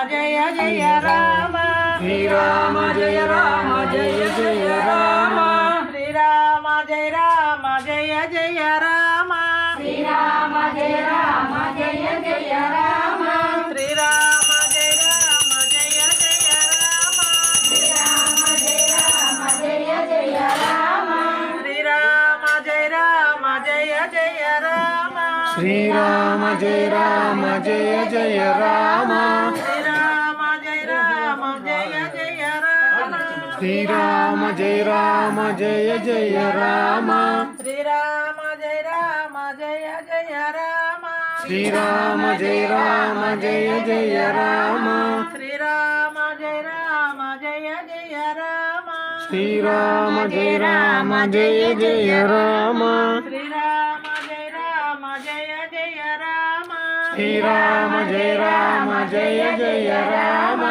జయ జయ Rama Srirama జయ Rama జయ జయ Rama Srirama జయ Rama జయ జయ Rama Srirama జయ Rama జయ జయ Rama Srirama జయ Rama జయ జయ Rama Srirama జయ Rama జయ జయ Rama Srirama జయ Rama జయ జయ Rama Srirama జయ Rama జయ జయ Rama Srirama జయ Rama జయ జయ Rama Srirama జయ Rama జయ జయ Rama Srirama జయ Rama జయ జయ Rama Srirama జయ Rama జయ జయ Rama Srirama జయ Rama జయ జయ Rama Srirama జయ Rama జయ జయ Rama Srirama జయ Rama జయ జయ Rama Srirama జయ Rama జయ జయ Rama